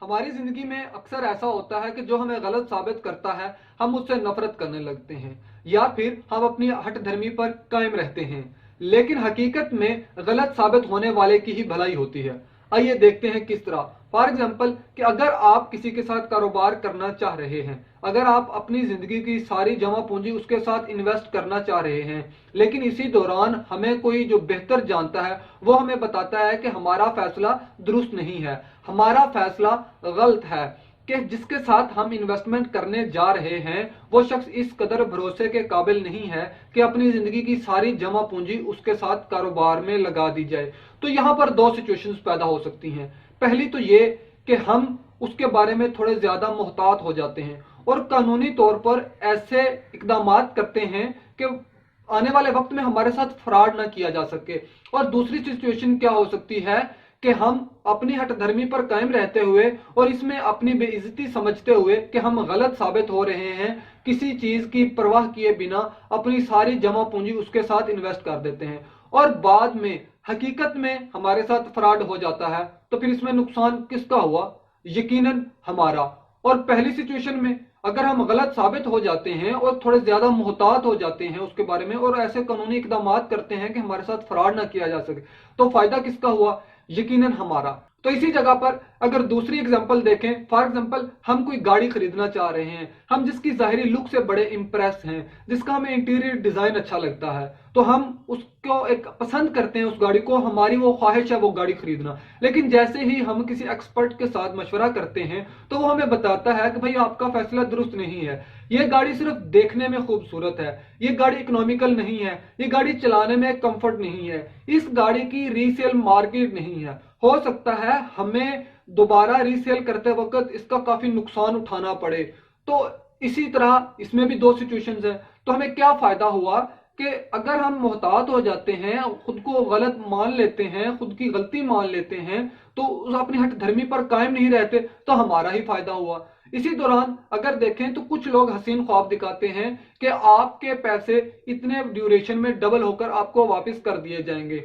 हमारी जिंदगी में अक्सर ऐसा होता है कि जो हमें गलत साबित करता है हम उससे नफरत करने लगते हैं या फिर हम अपनी हठ धर्मी पर कायम रहते हैं, लेकिन हकीकत में गलत साबित होने वाले की ही भलाई होती है। आइए देखते हैं किस तरह। फॉर एग्जाम्पल कि अगर आप किसी के साथ कारोबार करना चाह रहे हैं, अगर आप अपनी जिंदगी की सारी जमा पूंजी उसके साथ इन्वेस्ट करना चाह रहे हैं, लेकिन इसी दौरान हमें कोई जो बेहतर जानता है वो हमें बताता है कि हमारा फैसला दुरुस्त नहीं है, हमारा फैसला गलत है, कि जिसके साथ हम इन्वेस्टमेंट करने जा रहे हैं वो शख्स इस कदर भरोसे के काबिल नहीं है कि अपनी जिंदगी की सारी जमा पूंजी उसके साथ कारोबार में लगा दी जाए। तो यहाँ पर दो सिचुएशंस पैदा हो सकती हैं। पहली तो ये कि हम उसके बारे में थोड़े ज्यादा मोहतात हो जाते हैं और कानूनी तौर पर ऐसे इकदाम करते हैं कि आने वाले वक्त में हमारे साथ फ्रॉड ना किया जा सके। और दूसरी सिचुएशन क्या हो सकती है कि हम अपनी हठ धर्मी पर कायम रहते हुए और इसमें अपनी बेइज्जती समझते हुए कि हम गलत साबित हो रहे हैं, किसी चीज की परवाह किए बिना अपनी सारी जमा पूंजी उसके साथ इन्वेस्ट कर देते हैं और बाद में हकीकत में हमारे साथ फ्रॉड हो जाता है। तो फिर इसमें नुकसान किसका हुआ? यकीनन हमारा। और पहली सिचुएशन में अगर हम गलत साबित हो जाते हैं और थोड़े ज्यादा मुहतात हो जाते हैं उसके बारे में और ऐसे कानूनी इकदाम करते हैं कि हमारे साथ फ्रॉड ना किया जा सके, तो फायदा किसका हुआ? यकीनन हमारा। तो इसी जगह पर अगर दूसरी एग्जांपल देखें, फॉर एग्जांपल हम कोई गाड़ी खरीदना चाह रहे हैं, हम जिसकी जाहिरी लुक से बड़े इंप्रेस हैं, जिसका हमें इंटीरियर डिजाइन अच्छा लगता है, तो हम उसको एक पसंद करते हैं, उस गाड़ी को, हमारी वो ख्वाहिश है वो गाड़ी खरीदना। लेकिन जैसे ही हम किसी एक्सपर्ट के साथ मशवरा करते हैं तो वो हमें बताता है कि भाई आपका फैसला दुरुस्त नहीं है, ये गाड़ी सिर्फ देखने में खूबसूरत है, ये गाड़ी इकोनॉमिकल नहीं है, ये गाड़ी चलाने में कंफर्ट नहीं है, इस गाड़ी की रीसेल मार्केट नहीं है, हो सकता है हमें दोबारा रीसेल करते वक्त इसका काफी नुकसान उठाना पड़े। तो इसी तरह इसमें भी दो सिचुएशंस हैं। तो हमें क्या फायदा हुआ कि अगर हम मोहतात हो जाते हैं, खुद को गलत मान लेते हैं, खुद की गलती मान लेते हैं, तो अपनी हठ धर्मी पर कायम नहीं रहते, तो हमारा ही फायदा हुआ। इसी दौरान अगर देखें तो कुछ लोग हसीन ख्वाब दिखाते हैं कि आपके पैसे इतने ड्यूरेशन में डबल होकर आपको वापस कर दिए जाएंगे।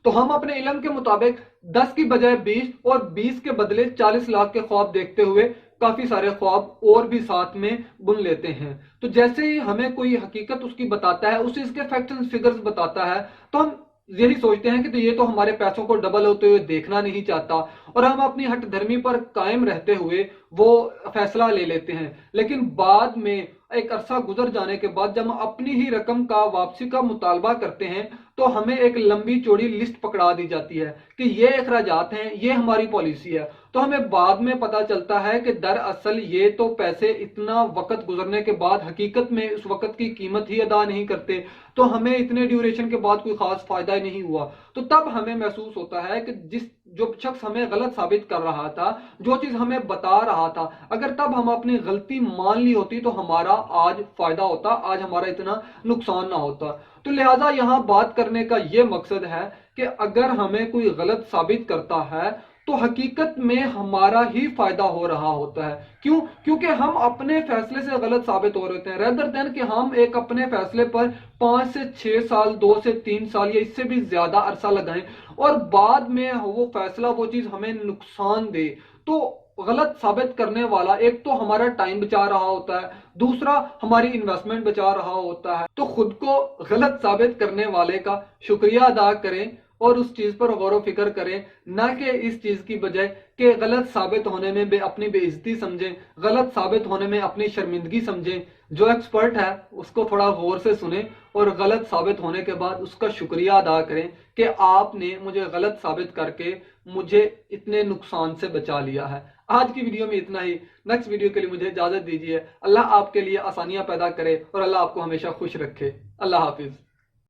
तो हम अपने इल्म के मुताबिक 10 की बजाय 20 और 20 के बदले 40 लाख के ख्वाब देखते हुए काफी सारे ख्वाब और भी साथ में बुन लेते हैं। तो जैसे ही हमें कोई हकीकत उसकी बताता है, उसे इसके फैक्ट्स एंड फिगर्स बताता है, तो हम यही सोचते हैं कि तो ये तो हमारे पैसों को डबल होते हुए देखना नहीं चाहता और हम अपनी हठ धर्मी पर कायम रहते हुए वो फैसला ले लेते हैं। लेकिन बाद में एक अरसा गुजर जाने के बाद जब हम अपनी ही रकम का वापसी का मुतालबा करते हैं तो हमें एक लंबी चौड़ी लिस्ट पकड़ा दी जाती है कि ये अखराजात हैं, ये हमारी पॉलिसी है। तो हमें बाद में पता चलता है कि दरअसल ये तो पैसे इतना वक्त गुजरने के बाद हकीकत में उस वक्त की कीमत ही अदा नहीं करते, तो हमें इतने ड्यूरेशन के बाद कोई खास फायदा ही नहीं हुआ। तो तब हमें महसूस होता है कि जो शख्स हमें गलत साबित कर रहा था, जो चीज हमें बता रहा था, अगर तब हम अपनी गलती मान ली होती तो हमारा आज फायदा होता, आज हमारा इतना नुकसान ना होता। तो लिहाजा यहाँ बात करने का यह मकसद है कि अगर हमें कोई गलत साबित करता है तो हकीकत में हमारा ही फायदा हो रहा होता है। क्यों? क्योंकि हम अपने फैसले से गलत साबित हो रहे हैं, रेदर देन कि हम एक अपने फैसले पर 5 से 6 साल, 2 से 3 साल या इससे भी ज्यादा अरसा लगाएं और बाद में वो फैसला, वो चीज हमें नुकसान दे। तो गलत साबित करने वाला एक तो हमारा टाइम बचा रहा होता है, दूसरा हमारी इन्वेस्टमेंट बचा रहा होता है। तो खुद को गलत साबित करने वाले का शुक्रिया अदा करें और उस चीज पर गौर फिक्र करें, ना कि इस चीज की बजाय कि गलत साबित होने में अपनी बेइज्जती समझें, गलत साबित होने में अपनी शर्मिंदगी समझें। जो एक्सपर्ट है उसको थोड़ा गौर से सुने और गलत साबित होने के बाद उसका शुक्रिया अदा करें कि आपने मुझे गलत साबित करके मुझे इतने नुकसान से बचा लिया है। आज की वीडियो में इतना ही। नेक्स्ट वीडियो के लिए मुझे इजाजत दीजिए। अल्लाह आपके लिए आसानियां पैदा करे और अल्लाह आपको हमेशा खुश रखे। अल्लाह हाफिज।